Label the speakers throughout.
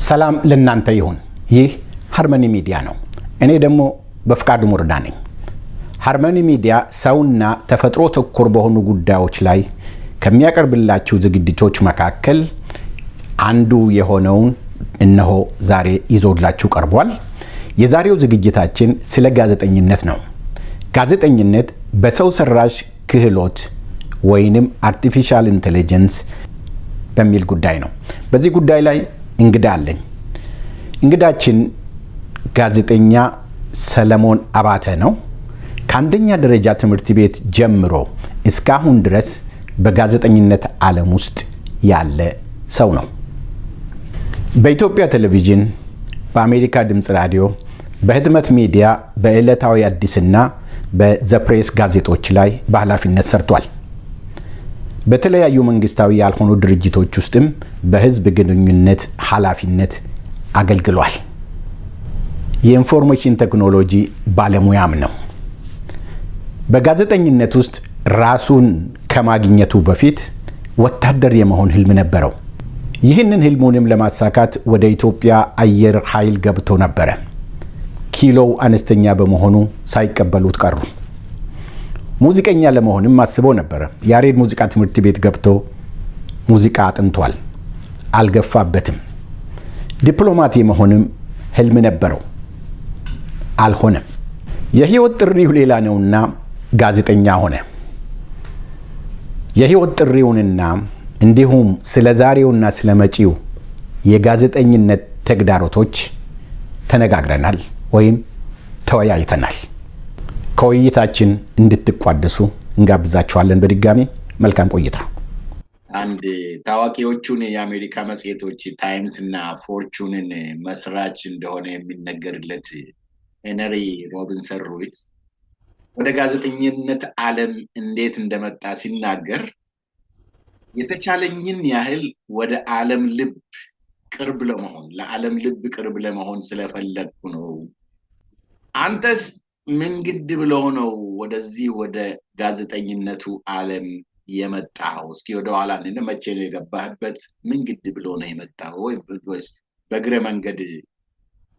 Speaker 1: ሰላም ለእናንተ ይሁን። ይህ ሃርመኒ ሚዲያ ነው። እኔ ደግሞ በፍቃዱ ሙርዳ ነኝ። ሃርመኒ ሚዲያ ሰውና ተፈጥሮ ተኮር በሆኑ ጉዳዮች ላይ ከሚያቀርብላችሁ ዝግጅቶች መካከል አንዱ የሆነውን እነሆ ዛሬ ይዞላችሁ ቀርቧል። የዛሬው ዝግጅታችን ስለ ጋዜጠኝነት ነው። ጋዜጠኝነት በሰው ሰራሽ ክህሎት ወይንም አርቲፊሻል ኢንተለጀንስ በሚል ጉዳይ ነው። በዚህ ጉዳይ ላይ እንግዳ አለኝ። እንግዳችን ጋዜጠኛ ሰለሞን አባተ ነው። ከአንደኛ ደረጃ ትምህርት ቤት ጀምሮ እስካሁን ድረስ በጋዜጠኝነት ዓለም ውስጥ ያለ ሰው ነው። በኢትዮጵያ ቴሌቪዥን፣ በአሜሪካ ድምፅ ራዲዮ፣ በህትመት ሚዲያ፣ በዕለታዊ አዲስና በዘፕሬስ ጋዜጦች ላይ በኃላፊነት ሰርቷል። በተለያዩ መንግስታዊ ያልሆኑ ድርጅቶች ውስጥም በህዝብ ግንኙነት ኃላፊነት አገልግሏል። የኢንፎርሜሽን ቴክኖሎጂ ባለሙያም ነው። በጋዜጠኝነት ውስጥ ራሱን ከማግኘቱ በፊት ወታደር የመሆን ህልም ነበረው። ይህንን ህልሙንም ለማሳካት ወደ ኢትዮጵያ አየር ኃይል ገብቶ ነበረ። ኪሎው አነስተኛ በመሆኑ ሳይቀበሉት ቀሩ። ሙዚቀኛ ለመሆንም አስቦ ነበረ። ያሬድ ሙዚቃ ትምህርት ቤት ገብቶ ሙዚቃ አጥንቷል። አልገፋበትም። ዲፕሎማት የመሆንም ህልም ነበረው። አልሆነም። የህይወት ጥሪው ሌላ ነውና ጋዜጠኛ ሆነ። የህይወት ጥሪውንና እንዲሁም ስለ ዛሬውና ስለ መጪው የጋዜጠኝነት ተግዳሮቶች ተነጋግረናል ወይም ተወያይተናል። ከውይይታችን እንድትቋደሱ እንጋብዛችኋለን። በድጋሚ መልካም ቆይታ።
Speaker 2: አንድ ታዋቂዎቹን የአሜሪካ መጽሔቶች ታይምስ እና ፎርቹንን መስራች እንደሆነ የሚነገርለት ሄነሪ ሮቢንሰን ሩዊት ወደ ጋዜጠኝነት ዓለም እንዴት እንደመጣ ሲናገር የተቻለኝን ያህል ወደ ዓለም ልብ ቅርብ ለመሆን ለዓለም ልብ ቅርብ ለመሆን ስለፈለግኩ ነው። አንተስ ምን ግድ ብለው ነው ወደዚህ ወደ ጋዜጠኝነቱ ዓለም የመጣው? እስኪ ወደ ኋላ መቼ ነው የገባህበት? ምን ግድ ብሎ ነው የመጣው? ወይስ በእግረ መንገድ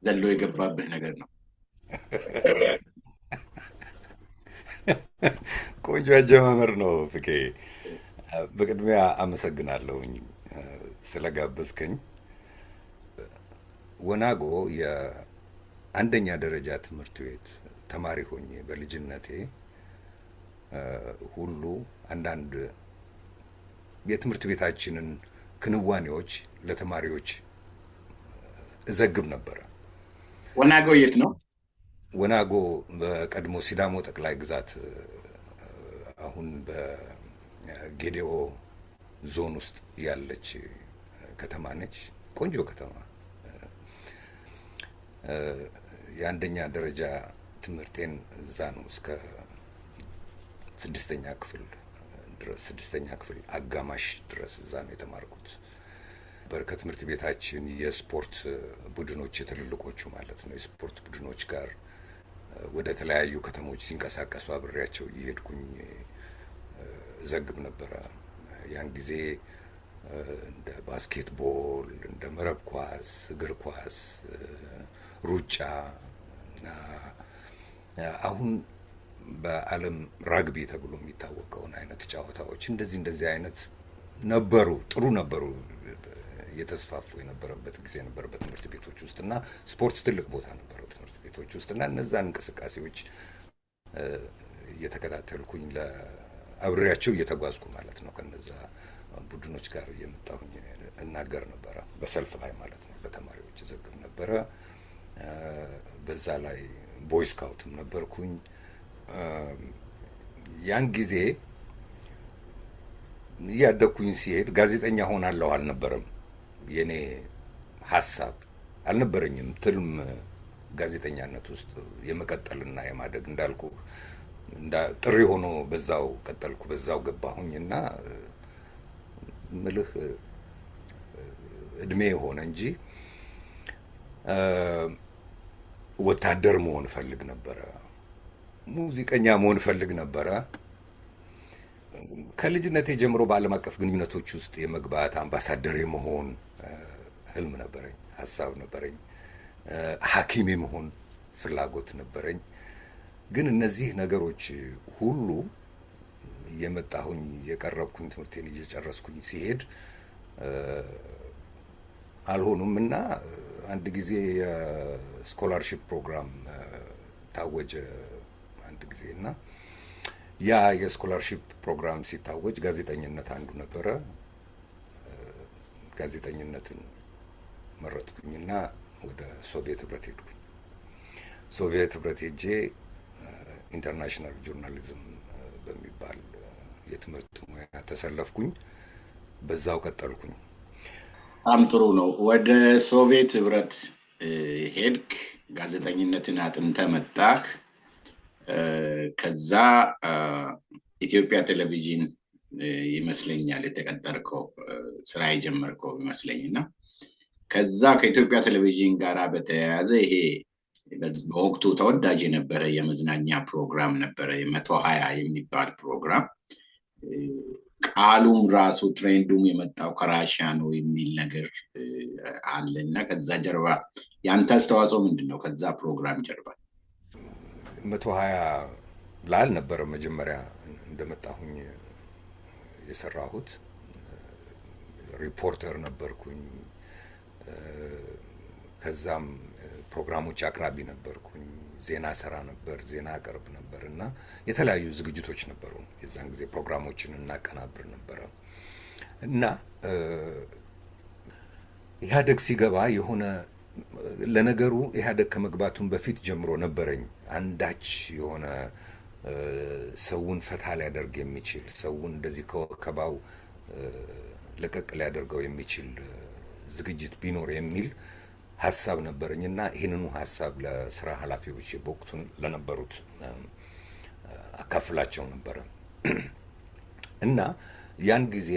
Speaker 2: ዘሎ የገባብህ ነገር ነው?
Speaker 3: ቆንጆ አጀማመር ነው ፍቄ። በቅድሚያ አመሰግናለሁኝ ስለጋበዝከኝ። ወናጎ የአንደኛ ደረጃ ትምህርት ቤት ተማሪ ሆኜ በልጅነቴ ሁሉ አንዳንድ የትምህርት ቤታችንን ክንዋኔዎች ለተማሪዎች እዘግብ ነበረ።
Speaker 2: ወናጎ የት ነው?
Speaker 3: ወናጎ በቀድሞ ሲዳሞ ጠቅላይ ግዛት አሁን በጌዴኦ ዞን ውስጥ ያለች ከተማ ነች። ቆንጆ ከተማ። የአንደኛ ደረጃ ትምህርቴን እዛ ነው እስከ ስድስተኛ ክፍል አጋማሽ ድረስ እዛ ነው የተማርኩት። ከትምህርት ቤታችን የስፖርት ቡድኖች የትልልቆቹ ማለት ነው የስፖርት ቡድኖች ጋር ወደ ተለያዩ ከተሞች ሲንቀሳቀሱ አብሬያቸው እየሄድኩኝ ዘግብ ነበረ። ያን ጊዜ እንደ ባስኬትቦል፣ እንደ መረብ ኳስ፣ እግር ኳስ፣ ሩጫ እና አሁን በዓለም ራግቢ ተብሎ የሚታወቀውን አይነት ጨዋታዎች እንደዚህ አይነት ነበሩ። ጥሩ ነበሩ። እየተስፋፉ የነበረበት ጊዜ ነበር በትምህርት ቤቶች ውስጥ እና ስፖርት ትልቅ ቦታ ነበረው ትምህርት ቤቶች ውስጥ እና እነዛን እንቅስቃሴዎች እየተከታተልኩኝ አብሬያቸው እየተጓዝኩ ማለት ነው ከነዛ ቡድኖች ጋር እየመጣሁኝ እናገር ነበረ። በሰልፍ ላይ ማለት ነው በተማሪዎች ዘግብ ነበረ። በዛ ላይ ቦይ ስካውትም ነበርኩኝ። ያን ጊዜ እያደኩኝ ሲሄድ ጋዜጠኛ ሆናለሁ አልነበረም የኔ ሀሳብ፣ አልነበረኝም ትልም ጋዜጠኛነት ውስጥ የመቀጠልና የማደግ እንዳልኩ ጥሪ ሆኖ በዛው ቀጠልኩ፣ በዛው ገባሁኝና ምልህ እድሜ ሆነ እንጂ ወታደር መሆን ፈልግ ነበረ፣ ሙዚቀኛ መሆን ፈልግ ነበረ። ከልጅነቴ ጀምሮ በዓለም አቀፍ ግንኙነቶች ውስጥ የመግባት አምባሳደር የመሆን ህልም ነበረኝ፣ ሀሳብ ነበረኝ፣ ሐኪም የመሆን ፍላጎት ነበረኝ። ግን እነዚህ ነገሮች ሁሉ እየመጣሁኝ እየቀረብኩኝ ትምህርቴን እየጨረስኩኝ ሲሄድ አልሆኑም እና አንድ ጊዜ የስኮላርሺፕ ፕሮግራም ታወጀ አንድ ጊዜ እና ያ የስኮላርሺፕ ፕሮግራም ሲታወጅ ጋዜጠኝነት አንዱ ነበረ። ጋዜጠኝነትን መረጥኩኝና ወደ ሶቪየት ህብረት ሄድኩኝ። ሶቪየት ህብረት ሄጄ ኢንተርናሽናል ጆርናሊዝም በሚባል የትምህርት ሙያ ተሰለፍኩኝ። በዛው ቀጠልኩኝ።
Speaker 2: በጣም ጥሩ ነው። ወደ ሶቪየት ህብረት ሄድክ፣ ጋዜጠኝነትን አጥንተህ መጣህ። ከዛ ኢትዮጵያ ቴሌቪዥን ይመስለኛል የተቀጠርከው ስራ የጀመርከው ይመስለኝና ከዛ ከኢትዮጵያ ቴሌቪዥን ጋር በተያያዘ ይሄ በወቅቱ ተወዳጅ የነበረ የመዝናኛ ፕሮግራም ነበረ፣ 120 የሚባል ፕሮግራም። ቃሉም ራሱ ትሬንዱም የመጣው ከራሽያ ነው የሚል ነገር አለ እና ከዛ ጀርባ ያንተ አስተዋጽኦ ምንድን ነው? ከዛ ፕሮግራም ጀርባ
Speaker 3: 120 ላይ አልነበረም መጀመሪያ እንደመጣሁኝ የሰራሁት። ሪፖርተር ነበርኩኝ። ከዛም ፕሮግራሞች አቅራቢ ነበርኩኝ። ዜና ሰራ ነበር፣ ዜና አቀርብ ነበር እና የተለያዩ ዝግጅቶች ነበሩ። የዛን ጊዜ ፕሮግራሞችን እናቀናብር ነበረ እና ኢህአደግ ሲገባ የሆነ ለነገሩ ኢህአደግ ከመግባቱን በፊት ጀምሮ ነበረኝ አንዳች የሆነ ሰውን ፈታ ሊያደርግ የሚችል ሰውን እንደዚህ ከወከባው ለቀቅ ሊያደርገው የሚችል ዝግጅት ቢኖር የሚል ሀሳብ ነበረኝና ይህንኑ ሀሳብ ለስራ ኃላፊዎች በወቅቱን ለነበሩት አካፍላቸው ነበረ እና ያን ጊዜ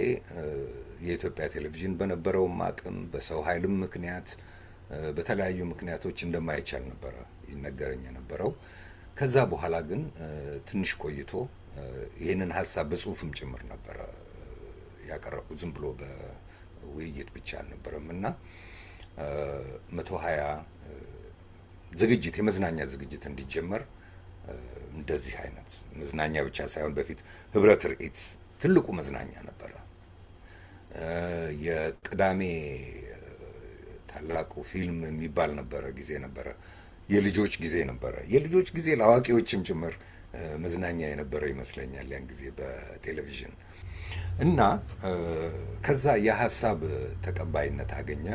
Speaker 3: የኢትዮጵያ ቴሌቪዥን በነበረውም አቅም በሰው ኃይልም ምክንያት በተለያዩ ምክንያቶች እንደማይቻል ነበረ ይነገረኝ የነበረው። ከዛ በኋላ ግን ትንሽ ቆይቶ ይህንን ሀሳብ በጽሁፍም ጭምር ነበረ ያቀረብኩት፣ ዝም ብሎ በውይይት ብቻ አልነበረም እና 120 ዝግጅት የመዝናኛ ዝግጅት እንዲጀመር እንደዚህ አይነት መዝናኛ ብቻ ሳይሆን በፊት ህብረት ርኢት ትልቁ መዝናኛ ነበረ። የቅዳሜ ታላቁ ፊልም የሚባል ነበረ ጊዜ ነበረ። የልጆች ጊዜ ነበረ። የልጆች ጊዜ ለአዋቂዎችም ጭምር መዝናኛ የነበረ ይመስለኛል ያን ጊዜ በቴሌቪዥን እና ከዛ የሀሳብ ተቀባይነት አገኘ።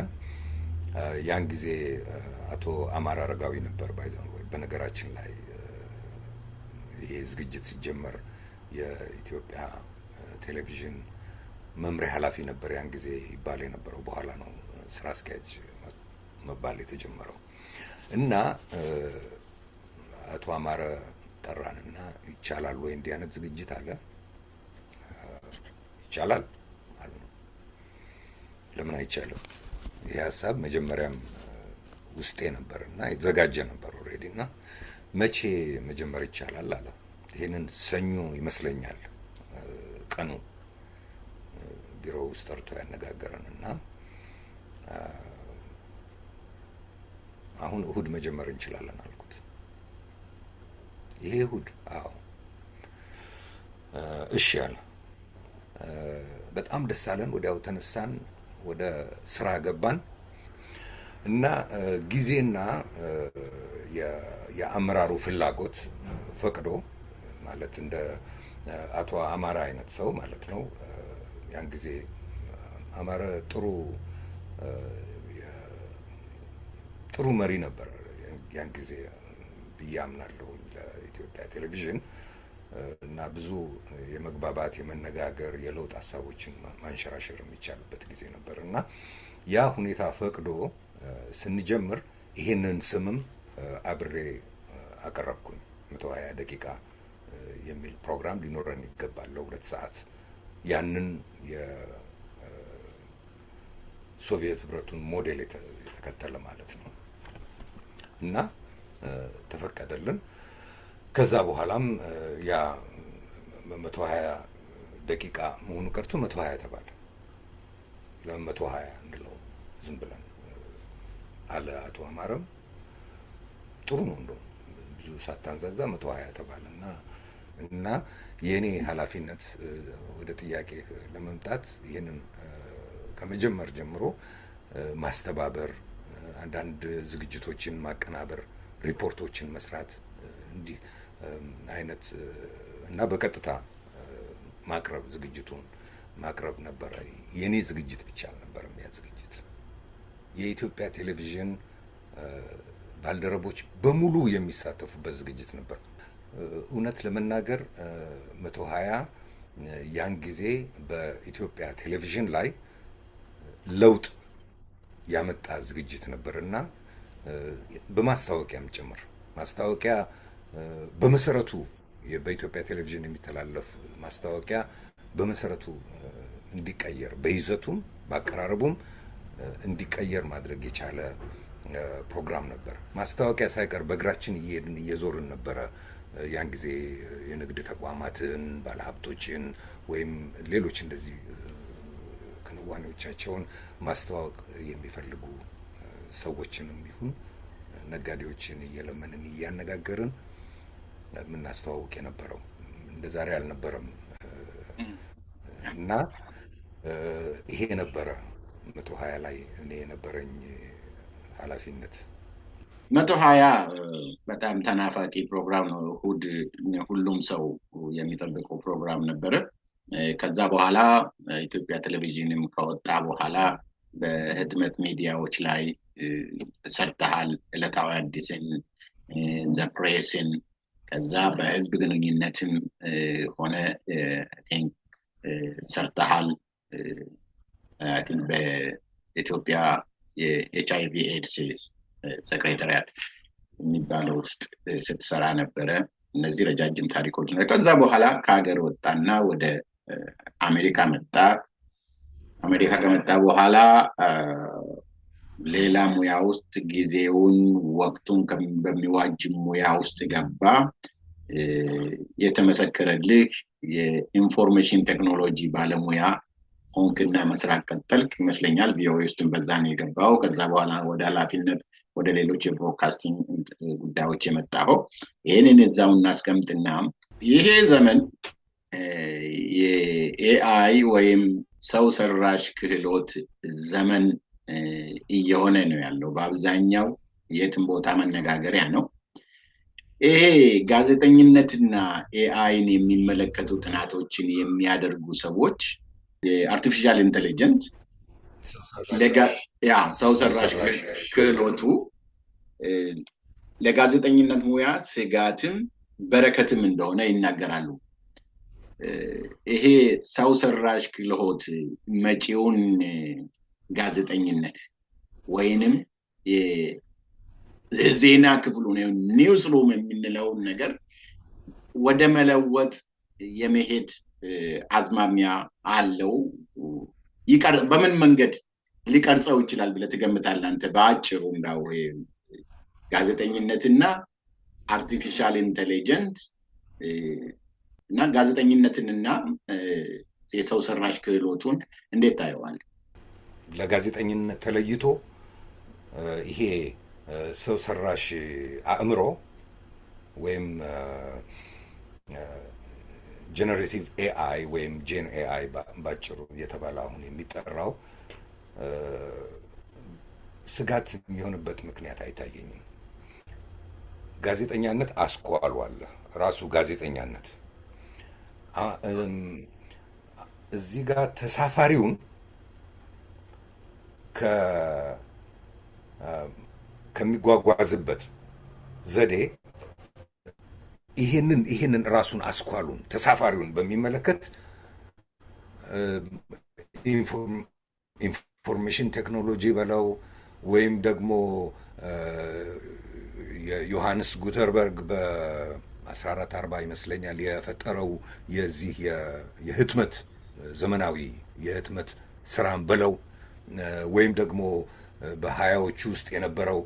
Speaker 3: ያን ጊዜ አቶ አማራ አረጋዊ ነበር በነገራችን ላይ ይሄ ዝግጅት ሲጀመር የኢትዮጵያ ቴሌቪዥን መምሪያ ኃላፊ ነበር ያን ጊዜ ይባል የነበረው። በኋላ ነው ስራ አስኪያጅ መባል የተጀመረው እና አቶ አማረ ጠራንና ይቻላል ወይ እንዲህ አይነት ዝግጅት አለ? ይቻላል አሉ። ለምን አይቻልም? ይህ ሀሳብ መጀመሪያም ውስጤ ነበርና የተዘጋጀ ነበር ኦልሬዲ እና መቼ መጀመር ይቻላል አለ። ይሄንን ሰኞ ይመስለኛል ቀኑ ቢሮ ውስጥ ጠርቶ ያነጋገረን እና አሁን እሁድ መጀመር እንችላለን አልኩት። ይሄ እሁድ? አዎ። እሺ አለ። በጣም ደስ አለን። ወዲያው ተነሳን፣ ወደ ስራ ገባን እና ጊዜና የአመራሩ ፍላጎት ፈቅዶ ማለት እንደ አቶ አማራ አይነት ሰው ማለት ነው። ያን ጊዜ አማረ ጥሩ መሪ ነበር ያን ጊዜ ብዬ አምናለሁ ለኢትዮጵያ ቴሌቪዥን እና ብዙ የመግባባት የመነጋገር የለውጥ ሀሳቦችን ማንሸራሸር የሚቻልበት ጊዜ ነበር እና ያ ሁኔታ ፈቅዶ ስንጀምር ይህንን ስምም አብሬ አቀረብኩኝ። 120 ደቂቃ የሚል ፕሮግራም ሊኖረን ይገባል ለ2 ሰዓት ያንን የሶቪየት ህብረቱን ሞዴል የተከተለ ማለት ነው እና ተፈቀደልን። ከዛ በኋላም ያ 120 ደቂቃ መሆኑ ቀርቶ 120 ተባለ። ለምን 120 እንለው ዝም ብለን አለ አቶ አማረም። ጥሩ ነው እንደው ብዙ ሳታንዛዛ 120 ተባለና እና የኔ ኃላፊነት ወደ ጥያቄ ለመምጣት ይህንን ከመጀመር ጀምሮ ማስተባበር፣ አንዳንድ ዝግጅቶችን ማቀናበር፣ ሪፖርቶችን መስራት እንዲህ አይነት እና በቀጥታ ማቅረብ ዝግጅቱን ማቅረብ ነበረ። የኔ ዝግጅት ብቻ አልነበረም ያ ዝግጅት። የኢትዮጵያ ቴሌቪዥን ባልደረቦች በሙሉ የሚሳተፉበት ዝግጅት ነበር። እውነት ለመናገር 120 ያን ጊዜ በኢትዮጵያ ቴሌቪዥን ላይ ለውጥ ያመጣ ዝግጅት ነበርና በማስታወቂያም ጭምር ማስታወቂያ በመሰረቱ በኢትዮጵያ ቴሌቪዥን የሚተላለፍ ማስታወቂያ በመሰረቱ እንዲቀየር በይዘቱም በአቀራረቡም እንዲቀየር ማድረግ የቻለ ፕሮግራም ነበር። ማስታወቂያ ሳይቀር በእግራችን እየሄድን እየዞርን ነበረ ያን ጊዜ የንግድ ተቋማትን፣ ባለሀብቶችን ወይም ሌሎች እንደዚህ ክንዋኔዎቻቸውን ማስተዋወቅ የሚፈልጉ ሰዎችንም ይሁን ነጋዴዎችን እየለመንን እያነጋገርን የምናስተዋውቅ የነበረው። እንደ ዛሬ አልነበረም እና ይሄ ነበረ 120 ላይ እኔ የነበረኝ ኃላፊነት።
Speaker 2: 120 በጣም ተናፋቂ ፕሮግራም ነው። እሁድ ሁሉም ሰው የሚጠብቀው ፕሮግራም ነበረ። ከዛ በኋላ ኢትዮጵያ ቴሌቪዥንም ከወጣ በኋላ በህትመት ሚዲያዎች ላይ ሰርተሃል። ዕለታዊ አዲስን፣ ዘፕሬስን፣ ከዛ በህዝብ ግንኙነትም ሆነ ሰርተሃል። በኢትዮጵያ የኤችአይቪ ኤድስ ሴክሬታሪያት የሚባለው ውስጥ ስትሰራ ነበረ። እነዚህ ረጃጅም ታሪኮች ነው። ከዛ በኋላ ከሀገር ወጣና ወደ አሜሪካ መጣ። አሜሪካ ከመጣ በኋላ ሌላ ሙያ ውስጥ ጊዜውን ወቅቱን በሚዋጅ ሙያ ውስጥ ገባ። የተመሰከረልህ የኢንፎርሜሽን ቴክኖሎጂ ባለሙያ ሆንክና መስራት ቀጠልክ ይመስለኛል። ቪኦኤ ውስጥም በዛ ነው የገባው። ከዛ በኋላ ወደ ኃላፊነት ወደ ሌሎች የብሮድካስቲንግ ጉዳዮች የመጣው። ይህንን እዛው እናስቀምጥና ይሄ ዘመን የኤአይ ወይም ሰው ሰራሽ ክህሎት ዘመን እየሆነ ነው ያለው። በአብዛኛው የትም ቦታ መነጋገሪያ ነው። ይሄ ጋዜጠኝነትና ኤአይን የሚመለከቱ ጥናቶችን የሚያደርጉ ሰዎች የአርቲፊሻል ኢንተለጀንስ ሰው ሰራሽ ክህሎቱ ለጋዜጠኝነት ሙያ ስጋትም በረከትም እንደሆነ ይናገራሉ። ይሄ ሰው ሰራሽ ክህሎት መጪውን ጋዜጠኝነት ወይንም የዜና ክፍሉን ኒውስ ሩም የምንለውን ነገር ወደ መለወጥ የመሄድ አዝማሚያ አለው። በምን መንገድ ሊቀርጸው ይችላል ብለህ ትገምታለህ አንተ? በአጭሩ እንዳው ጋዜጠኝነትና አርቲፊሻል ኢንተለጀንስ እና ጋዜጠኝነትንና የሰው ሰራሽ ክህሎቱን እንዴት ታየዋለህ?
Speaker 3: ለጋዜጠኝነት ተለይቶ ይሄ ሰው ሰራሽ አእምሮ ወይም ጀነሬቲቭ ኤአይ ወይም ጄን ኤአይ ባጭሩ እየተባለ አሁን የሚጠራው ስጋት የሚሆንበት ምክንያት አይታየኝም። ጋዜጠኛነት አስኳሉ አለ። ራሱ ጋዜጠኛነት እዚህ ጋር ተሳፋሪውን ከሚጓጓዝበት ዘዴ ይሄንን ራሱን አስኳሉን ተሳፋሪውን በሚመለከት ኢንፎርሜሽን ቴክኖሎጂ በለው ወይም ደግሞ ዮሐንስ ጉተርበርግ በ1440 ይመስለኛል የፈጠረው የዚህ የህትመት ዘመናዊ የህትመት ስራን በለው ወይም ደግሞ በሀያዎቹ ውስጥ የነበረው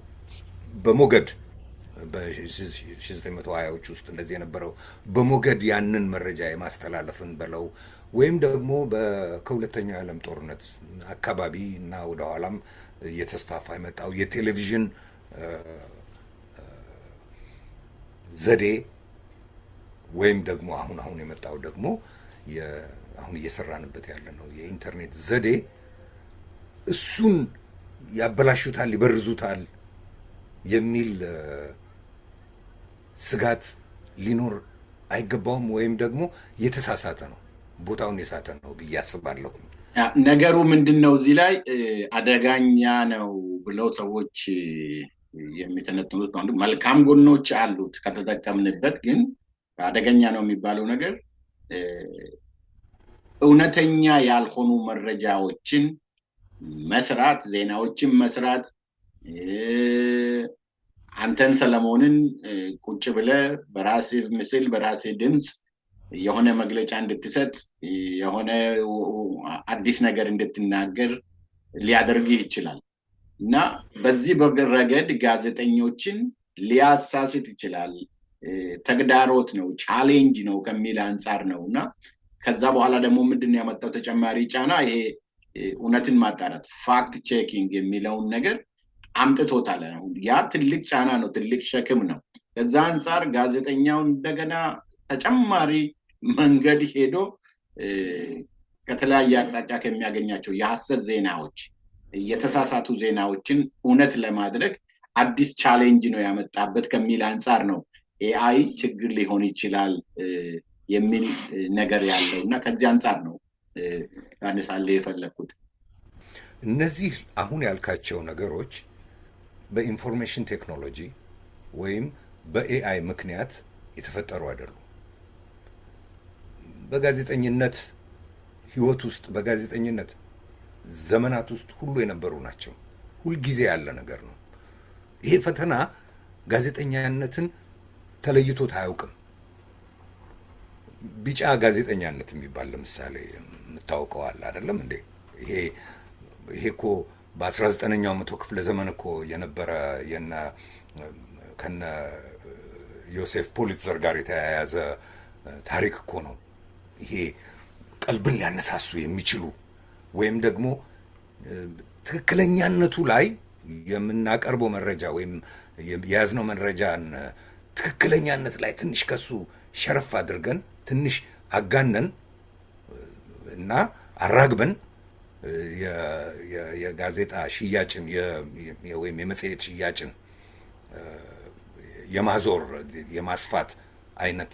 Speaker 3: በሞገድ በ1920ዎች ውስጥ እንደዚህ የነበረው በሞገድ ያንን መረጃ የማስተላለፍን በለው ወይም ደግሞ ከሁለተኛው የዓለም ጦርነት አካባቢ እና ወደ ኋላም እየተስፋፋ የመጣው የቴሌቪዥን ዘዴ ወይም ደግሞ አሁን የመጣው ደግሞ አሁን እየሰራንበት ያለ ነው የኢንተርኔት ዘዴ እሱን ያበላሹታል፣ ይበርዙታል የሚል ስጋት ሊኖር አይገባውም። ወይም ደግሞ የተሳሳተ ነው፣ ቦታውን የሳተ ነው ብዬ አስባለሁ።
Speaker 2: ነገሩ ምንድነው እዚህ ላይ አደጋኛ ነው ብለው ሰዎች የሚተነትኑት አንዱ መልካም ጎኖች አሉት ከተጠቀምንበት፣ ግን አደገኛ ነው የሚባለው ነገር እውነተኛ ያልሆኑ መረጃዎችን መስራት፣ ዜናዎችን መስራት፣ አንተን ሰለሞንን ቁጭ ብለህ በራስህ ምስል በራስህ ድምፅ የሆነ መግለጫ እንድትሰጥ የሆነ አዲስ ነገር እንድትናገር ሊያደርግህ ይችላል እና በዚህ ረገድ ጋዜጠኞችን ሊያሳስት ይችላል። ተግዳሮት ነው፣ ቻሌንጅ ነው ከሚል አንጻር ነው እና ከዛ በኋላ ደግሞ ምንድነው ያመጣው ተጨማሪ ጫና? ይሄ እውነትን ማጣራት ፋክት ቼኪንግ የሚለውን ነገር አምጥቶታል። ያ ትልቅ ጫና ነው፣ ትልቅ ሸክም ነው። ከዛ አንጻር ጋዜጠኛው እንደገና ተጨማሪ መንገድ ሄዶ ከተለያየ አቅጣጫ ከሚያገኛቸው የሐሰት ዜናዎች፣ የተሳሳቱ ዜናዎችን እውነት ለማድረግ አዲስ ቻሌንጅ ነው ያመጣበት ከሚል አንጻር ነው ኤአይ ችግር ሊሆን ይችላል የሚል ነገር ያለው እና ከዚህ አንጻር ነው ያነሳልህ የፈለኩት።
Speaker 3: እነዚህ አሁን ያልካቸው ነገሮች በኢንፎርሜሽን ቴክኖሎጂ ወይም በኤአይ ምክንያት የተፈጠሩ አይደሉም። በጋዜጠኝነት ህይወት ውስጥ በጋዜጠኝነት ዘመናት ውስጥ ሁሉ የነበሩ ናቸው። ሁልጊዜ ያለ ነገር ነው። ይሄ ፈተና ጋዜጠኛነትን ተለይቶት አያውቅም። ቢጫ ጋዜጠኛነት የሚባል ለምሳሌ የምታውቀዋል አይደለም እንዴ? ይሄ እኮ በ19ኛው መቶ ክፍለ ዘመን እኮ የነበረ ከነ ዮሴፍ ፑሊትዘር ጋር የተያያዘ ታሪክ እኮ ነው። ይሄ ቀልብን ሊያነሳሱ የሚችሉ ወይም ደግሞ ትክክለኛነቱ ላይ የምናቀርበው መረጃ ወይም የያዝነው መረጃን ትክክለኛነት ላይ ትንሽ ከሱ ሸረፍ አድርገን ትንሽ አጋነን እና አራግበን የጋዜጣ ሽያጭን ወይም የመጽሔት ሽያጭን የማዞር የማስፋት አይነት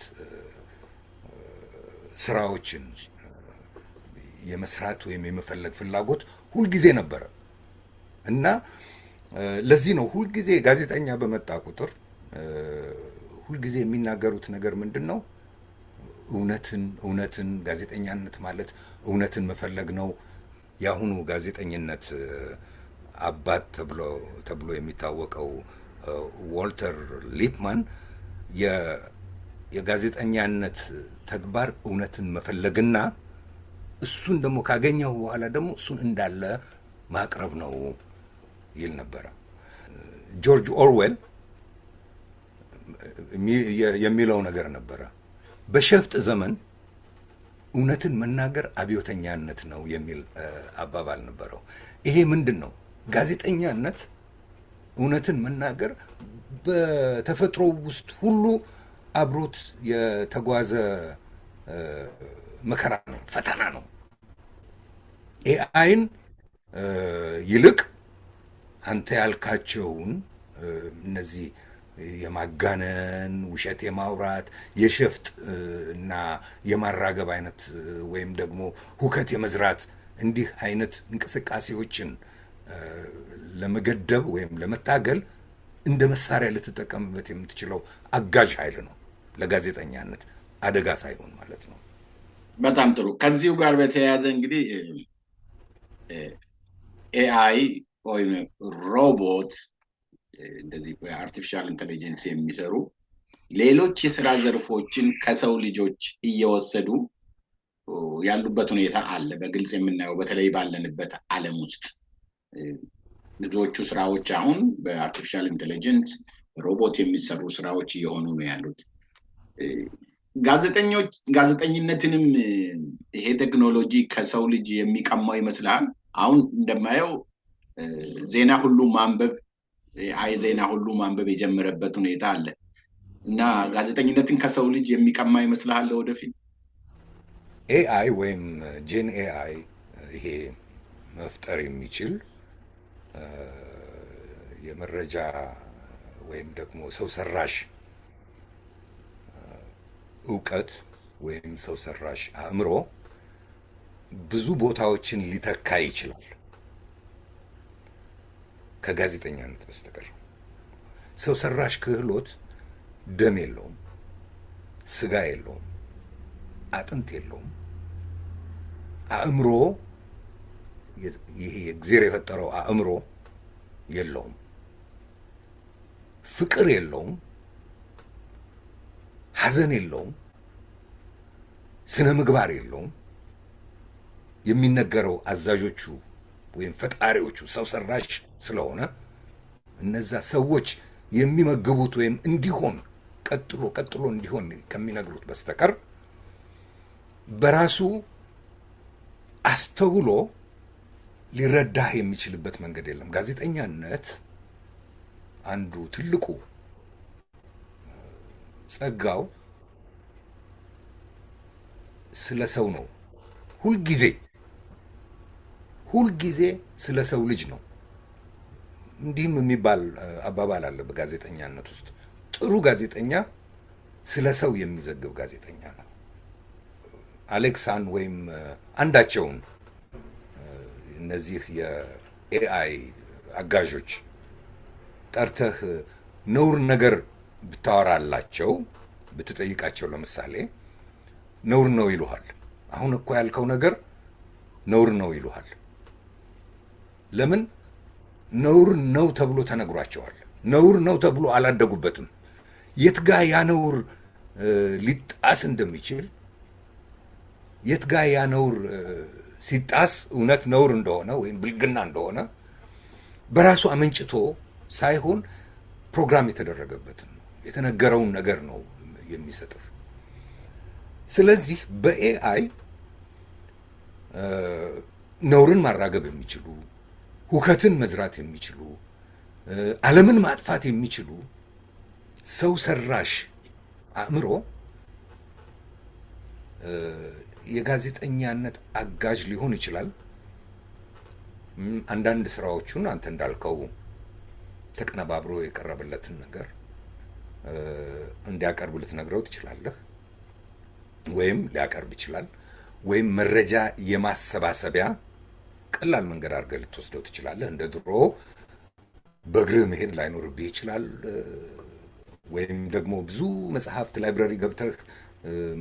Speaker 3: ስራዎችን የመስራት ወይም የመፈለግ ፍላጎት ሁልጊዜ ነበረ እና ለዚህ ነው ሁልጊዜ ጋዜጠኛ በመጣ ቁጥር ሁልጊዜ የሚናገሩት ነገር ምንድን ነው? እውነትን ጋዜጠኛነት ማለት እውነትን መፈለግ ነው። የአሁኑ ጋዜጠኝነት አባት ተብሎ የሚታወቀው ዋልተር ሊፕማን የጋዜጠኛነት ተግባር እውነትን መፈለግና እሱን ደግሞ ካገኘው በኋላ ደግሞ እሱን እንዳለ ማቅረብ ነው ይል ነበረ። ጆርጅ ኦርዌል የሚለው ነገር ነበረ። በሸፍጥ ዘመን እውነትን መናገር አብዮተኛነት ነው የሚል አባባል ነበረው። ይሄ ምንድን ነው? ጋዜጠኛነት እውነትን መናገር በተፈጥሮ ውስጥ ሁሉ አብሮት የተጓዘ መከራ ነው፣ ፈተና ነው። ኤአይን ይልቅ አንተ ያልካቸውን እነዚህ የማጋነን ውሸት የማውራት የሸፍጥ እና የማራገብ አይነት ወይም ደግሞ ሁከት የመዝራት እንዲህ አይነት እንቅስቃሴዎችን ለመገደብ ወይም ለመታገል እንደ መሳሪያ ልትጠቀምበት የምትችለው አጋዥ ኃይል ነው፣ ለጋዜጠኛነት አደጋ ሳይሆን ማለት ነው።
Speaker 2: በጣም ጥሩ። ከዚሁ ጋር በተያያዘ እንግዲህ ኤአይ ወይም ሮቦት እንደዚህ አርቲፊሻል ኢንተለጀንስ የሚሰሩ ሌሎች የስራ ዘርፎችን ከሰው ልጆች እየወሰዱ ያሉበት ሁኔታ አለ። በግልጽ የምናየው በተለይ ባለንበት ዓለም ውስጥ ብዙዎቹ ስራዎች አሁን በአርቲፊሻል ኢንተለጀንስ በሮቦት የሚሰሩ ስራዎች እየሆኑ ነው ያሉት። ጋዜጠኝነትንም ይሄ ቴክኖሎጂ ከሰው ልጅ የሚቀማው ይመስልሃል? አሁን እንደማየው ዜና ሁሉ ማንበብ ዜና ሁሉ ማንበብ የጀመረበት ሁኔታ አለ እና ጋዜጠኝነትን ከሰው ልጅ የሚቀማ ይመስልሃል ወደፊት?
Speaker 3: ኤአይ ወይም ጄን ኤአይ ይሄ መፍጠር የሚችል የመረጃ ወይም ደግሞ ሰው ሰራሽ እውቀት ወይም ሰው ሰራሽ አእምሮ ብዙ ቦታዎችን ሊተካ ይችላል ከጋዜጠኛነት በስተቀር። ሰው ሰራሽ ክህሎት ደም የለውም፣ ስጋ የለውም፣ አጥንት የለውም። አእምሮ ይሄ እግዚአብሔር የፈጠረው አእምሮ የለውም፣ ፍቅር የለውም፣ ሐዘን የለውም፣ ስነ ምግባር የለውም። የሚነገረው አዛዦቹ ወይም ፈጣሪዎቹ ሰው ሰራሽ ስለሆነ እነዛ ሰዎች የሚመግቡት ወይም እንዲሆን ቀጥሎ እንዲሆን ከሚነግሩት በስተቀር በራሱ አስተውሎ ሊረዳህ የሚችልበት መንገድ የለም። ጋዜጠኛነት አንዱ ትልቁ ጸጋው ስለ ሰው ነው። ሁልጊዜ ስለ ሰው ልጅ ነው። እንዲህም የሚባል አባባል አለ በጋዜጠኛነት ውስጥ፣ ጥሩ ጋዜጠኛ ስለ ሰው የሚዘግብ ጋዜጠኛ ነው። አሌክሳን ወይም አንዳቸውን እነዚህ የኤአይ አጋዦች ጠርተህ ነውር ነገር ብታወራላቸው ብትጠይቃቸው፣ ለምሳሌ ነውር ነው ይሉሃል። አሁን እኮ ያልከው ነገር ነውር ነው ይሉሃል። ለምን? ነውር ነው ተብሎ ተነግሯቸዋል። ነውር ነው ተብሎ አላደጉበትም። የት ጋ ያ ነውር ሊጣስ እንደሚችል፣ የት ጋ ያ ነውር ሲጣስ እውነት ነውር እንደሆነ ወይም ብልግና እንደሆነ በራሱ አመንጭቶ ሳይሆን ፕሮግራም የተደረገበትን ነው የተነገረውን ነገር ነው የሚሰጥህ። ስለዚህ በኤአይ ነውርን ማራገብ የሚችሉ፣ ሁከትን መዝራት የሚችሉ፣ ዓለምን ማጥፋት የሚችሉ ሰው ሰራሽ አእምሮ የጋዜጠኛነት አጋዥ ሊሆን ይችላል። አንዳንድ ስራዎቹን አንተ እንዳልከው ተቀነባብሮ የቀረበለትን ነገር እንዲያቀርብ ልትነግረው ትችላለህ፣ ወይም ሊያቀርብ ይችላል። ወይም መረጃ የማሰባሰቢያ ቀላል መንገድ አድርገህ ልትወስደው ትችላለህ። እንደ ድሮ በእግርህ መሄድ ላይኖርብህ ይችላል። ወይም ደግሞ ብዙ መጽሐፍት ላይብረሪ ገብተህ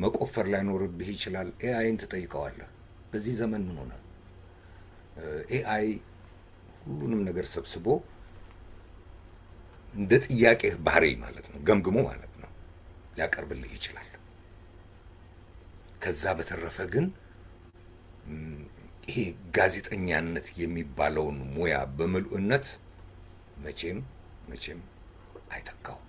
Speaker 3: መቆፈር ላይኖርብህ ይችላል። ኤአይን ትጠይቀዋለህ። በዚህ ዘመን ምን ሆነ? ኤአይ ሁሉንም ነገር ሰብስቦ እንደ ጥያቄህ ባህሪ ማለት ነው ገምግሞ ማለት ነው ሊያቀርብልህ ይችላል። ከዛ በተረፈ ግን ይሄ ጋዜጠኛነት የሚባለውን ሙያ በምልኡነት መቼም አይተካው።